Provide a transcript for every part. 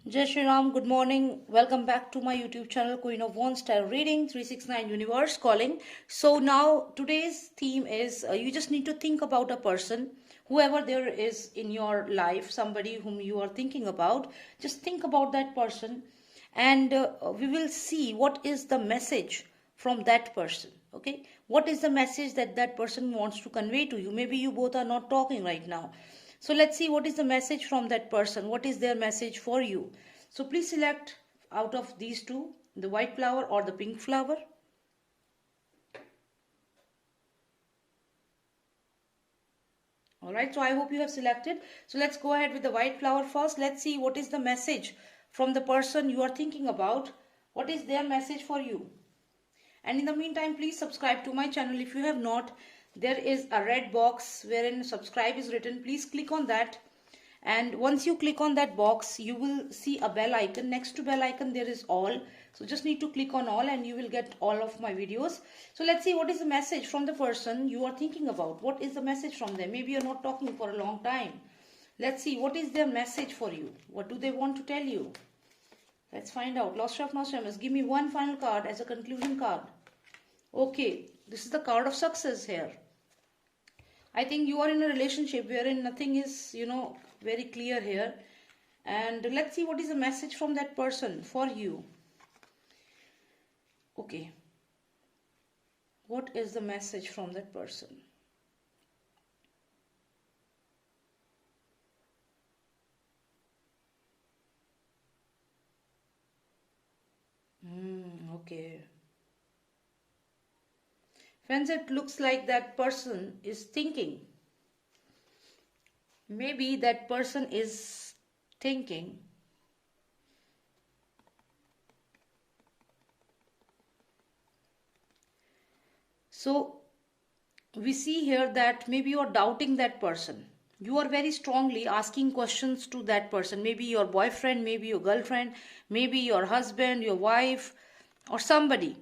Jai Shri Ram, good morning. Welcome back to my YouTube channel, Queen of One Style Reading, 369 Universe Calling. So now today's theme is you just need to think about a person, whoever there is in your life, somebody whom you are thinking about. Just think about that person and we will see what is the message from that person. Okay, what is the message that that person wants to convey to you? Maybe you both are not talking right now, so let's see what is the message from that person. What is their message for you? So please select out of these two, the white flower or the pink flower. Alright, so I hope you have selected. So let's go ahead with the white flower first. Let's see what is the message from the person you are thinking about. What is their message for you? And in the meantime, please subscribe to my channel if you have not. There is a red box wherein subscribe is written. Please click on that, and once you click on that box you will see a bell icon. Next to bell icon there is all, so just need to click on all and you will get all of my videos. So let's see what is the message from the person you are thinking about. What is the message from them? Maybe you're not talking for a long time. Let's see what is their message for you. What do they want to tell you? Let's find out. Lost of Nostradamus, give me one final card as a conclusion card. Okay, this is the card of success here. I think you are in a relationship wherein nothing is, very clear here. And let's see what is the message from that person for you. Okay. What is the message from that person? Okay. Friends, it looks like that person is thinking. Maybe that person is thinking. So we see here that maybe you are doubting that person. You are very strongly asking questions to that person. Maybe your boyfriend, maybe your girlfriend, maybe your husband, your wife, or somebody.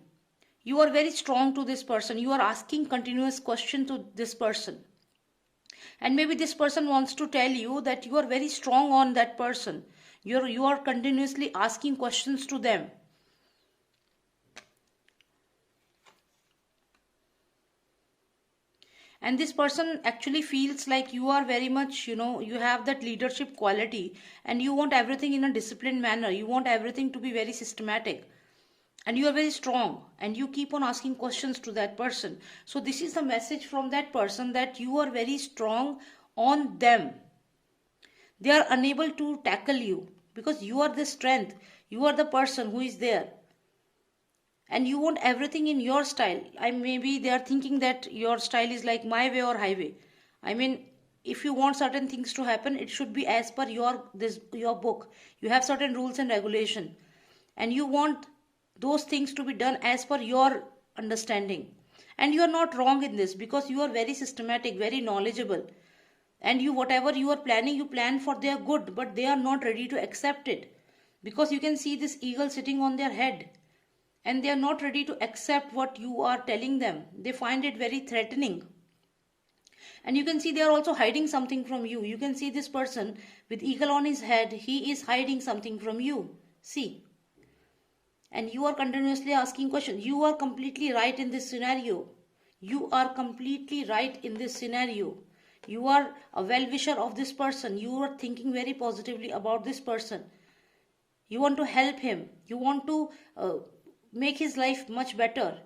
You are very strong to this person. You are asking continuous question to this person. And maybe this person wants to tell you that you are very strong on that person. You are continuously asking questions to them. And this person actually feels like you are very much, you have that leadership quality and you want everything in a disciplined manner. You want everything to be very systematic. And you are very strong and you keep on asking questions to that person. So this is the message from that person, that you are very strong on them. They are unable to tackle you because you are the strength. You are the person who is there. And you want everything in your style. Maybe they are thinking that your style is like my way or highway. If you want certain things to happen, it should be as per your book. You have certain rules and regulation. And you want those things to be done as per your understanding. And you are not wrong in this because you are very systematic, very knowledgeable. And whatever you are planning, you plan for their good, but they are not ready to accept it. Because you can see this eagle sitting on their head. And they are not ready to accept what you are telling them. They find it very threatening. And you can see they are also hiding something from you. You can see this person with eagle on his head. He is hiding something from you. See. And you are continuously asking questions. You are completely right in this scenario. You are completely right in this scenario. You are a well-wisher of this person. You are thinking very positively about this person. You want to help him. You want to make his life much better.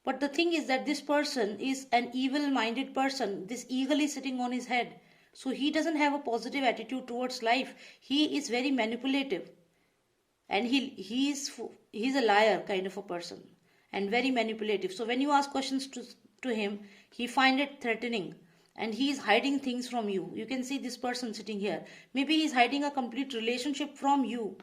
But the thing is that this person is an evil-minded person. This eagle is sitting on his head. So he doesn't have a positive attitude towards life. He is very manipulative. And he's a liar kind of a person and very manipulative. So when you ask questions to him, he find it threatening and he is hiding things from you. You can see this person sitting here. Maybe he is hiding a complete relationship from you.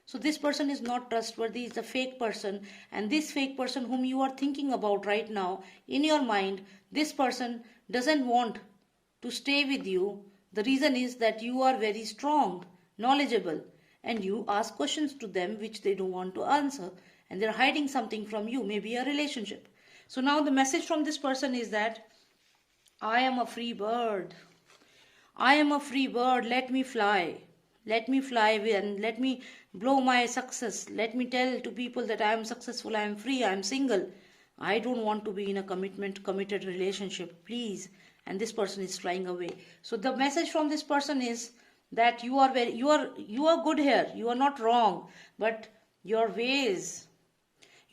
So this person is not trustworthy. It's a fake person. And this fake person whom you are thinking about right now in your mind, this person doesn't want to stay with you. The reason is that you are very strong, knowledgeable, and you ask questions to them which they don't want to answer, and they're hiding something from you, maybe a relationship. So now the message from this person is that I am a free bird. I am a free bird, let me fly. Let me fly and let me blow my success. Let me tell to people that I am successful, I am free, I am single. I don't want to be in a committed relationship, please. And this person is flying away. So the message from this person is that you are good here. You are not wrong, but your ways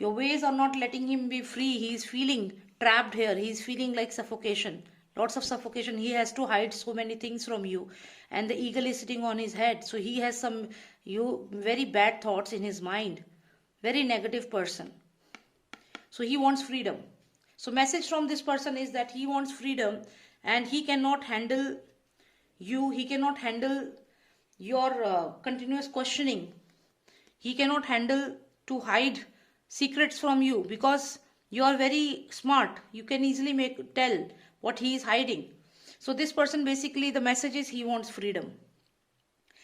are not letting him be free. He is feeling trapped here. He is feeling like suffocation. Lots of suffocation. He has to hide so many things from you. And the eagle is sitting on his head. So he has some very bad thoughts in his mind. Very negative person. So he wants freedom. So message from this person is that he wants freedom and he cannot handle you. He cannot handle your continuous questioning. He cannot handle to hide secrets from you because you are very smart. You can easily tell what he is hiding. So this person, basically the message is he wants freedom.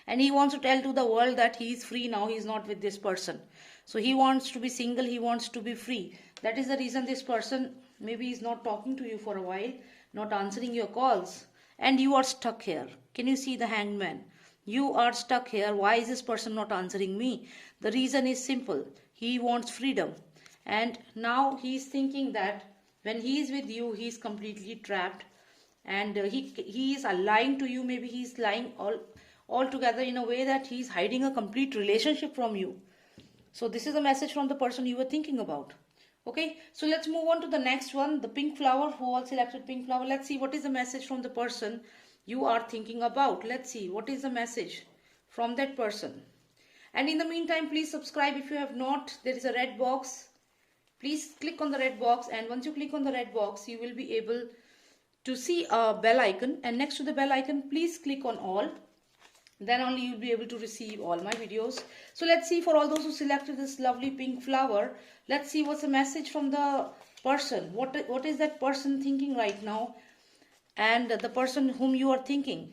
And he wants to tell to the world that he is free now. He is not with this person. So he wants to be single. He wants to be free. That is the reason this person maybe is not talking to you for a while, not answering your calls. And you are stuck here. Can you see the hangman? You are stuck here. Why is this person not answering me? The reason is simple. He wants freedom. And now he is thinking that when he is with you, he is completely trapped. And he is lying to you. Maybe he is lying altogether in a way that he is hiding a complete relationship from you. So this is a message from the person you were thinking about. Okay, so let's move on to the next one, the pink flower. Who all selected pink flower? Let's see what is the message from the person you are thinking about. Let's see what is the message from that person. And in the meantime, please subscribe if you have not. There is a red box. Please click on the red box, and once you click on the red box, you will be able to see a bell icon, and next to the bell icon, please click on all. Then only you'll be able to receive all my videos. So let's see, for all those who selected this lovely pink flower, let's see what's the message from the person. What is that person thinking right now? And the person whom you are thinking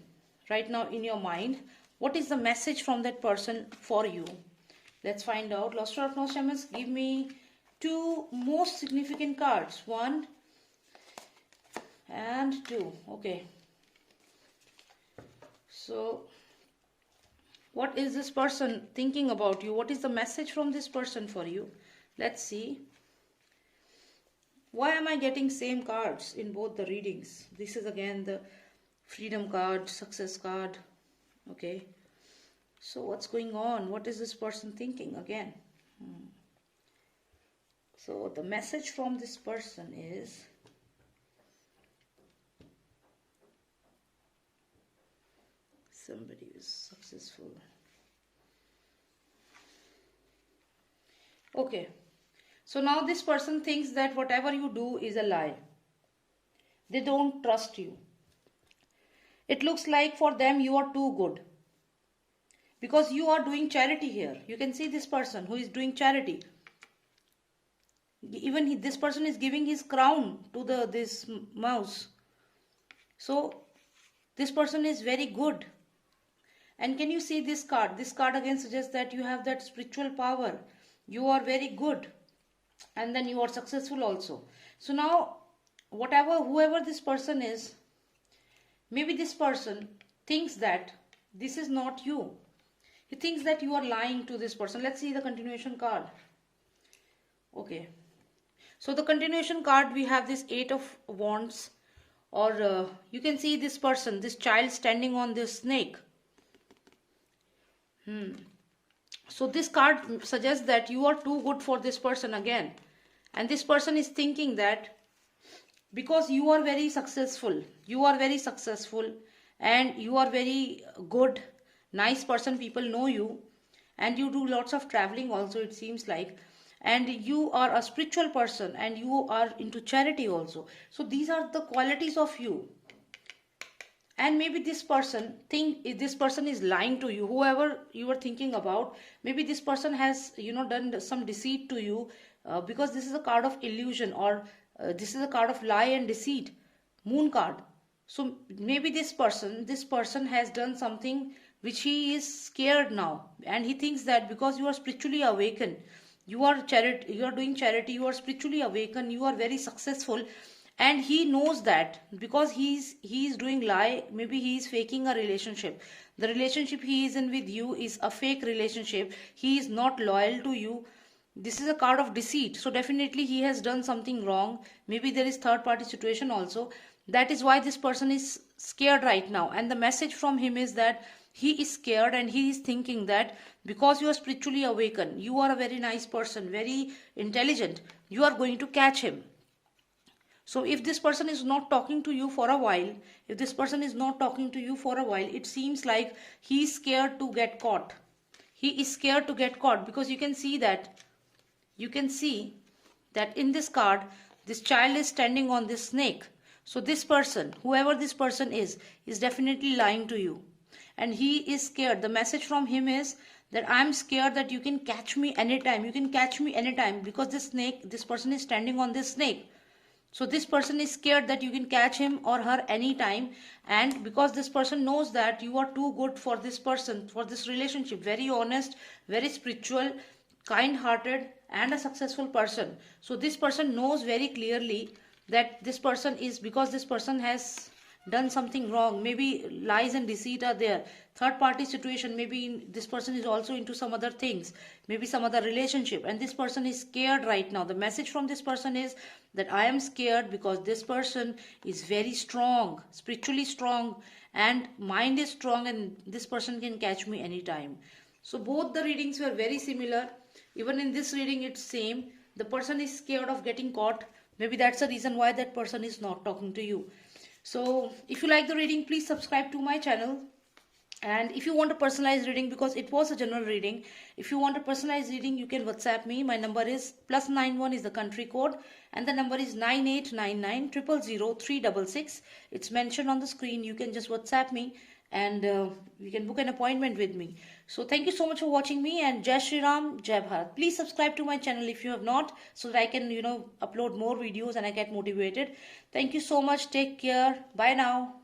right now in your mind, what is the message from that person for you? Let's find out. Lustre of Nostradamus, give me two most significant cards. 1 and 2. Okay. So what is this person thinking about you? What is the message from this person for you? Let's see. Why am I getting same cards in both the readings? This is again the freedom card, success card. Okay. So what's going on? What is this person thinking again? So the message from this person is somebody is successful. Okay. So now this person thinks that whatever you do is a lie. They don't trust you. It looks like for them you are too good. Because you are doing charity here. You can see this person who is doing charity. Even this person is giving his crown to this mouse. So this person is very good. And can you see this card? This card again suggests that you have that spiritual power. You are very good. And then you are successful also. So now, whoever this person is, maybe this person thinks that this is not you. He thinks that you are lying to this person. Let's see the continuation card. Okay. So the continuation card, we have this 8 of Wands. Or you can see this person, this child standing on this snake. So this card suggests that you are too good for this person again. And this person is thinking that because you are very successful, and you are very good, nice person, people know you, and you do lots of traveling also, it seems like, and you are a spiritual person, and you are into charity also. So these are the qualities of you. And maybe this person is lying to you, whoever you are thinking about. Maybe this person has done some deceit to you, because this is a card of illusion, or this is a card of lie and deceit, moon card. So maybe this person has done something which he is scared now, and he thinks that because you are spiritually awakened, you are doing charity, you are spiritually awakened, you are very successful, and he knows that because he's doing lie, maybe he is faking a relationship. The relationship he is in with you is a fake relationship. He is not loyal to you. This is a card of deceit, so definitely he has done something wrong. Maybe there is third party situation also. That is why this person is scared right now, and the message from him is that he is scared and he is thinking that because you are spiritually awakened, you are a very nice person, very intelligent, you are going to catch him. So if this person is not talking to you for a while, if this person is not talking to you for a while, it seems like he is scared to get caught. He is scared to get caught because you can see that in this card, this child is standing on this snake. So this person, whoever this person is definitely lying to you. And he is scared. The message from him is that I'm scared that you can catch me anytime. You can catch me anytime because this person is standing on this snake. So this person is scared that you can catch him or her anytime, and because this person knows that you are too good for this person, for this relationship, very honest, very spiritual, kind-hearted and a successful person. So this person knows very clearly that this person is, because this person has done something wrong, maybe lies and deceit are there, third party situation, maybe this person is also into some other things, maybe some other relationship, and this person is scared right now. The message from this person is that I am scared because this person is very strong, spiritually strong, and mind is strong, and this person can catch me anytime. So both the readings were very similar. Even in this reading it's same. The person is scared of getting caught. Maybe that's the reason why that person is not talking to you. So if you like the reading, please subscribe to my channel. And if you want a personalized reading, because it was a general reading, if you want a personalized reading, you can WhatsApp me. My number is +91 is the country code, and the number is 9899 000 366. It's mentioned on the screen. You can just WhatsApp me, and you can book an appointment with me. So thank you so much for watching me, and Jai Shri Ram, Jai Bharat. Please subscribe to my channel if you have not, so that I can upload more videos and I get motivated. Thank you so much. Take care. Bye now.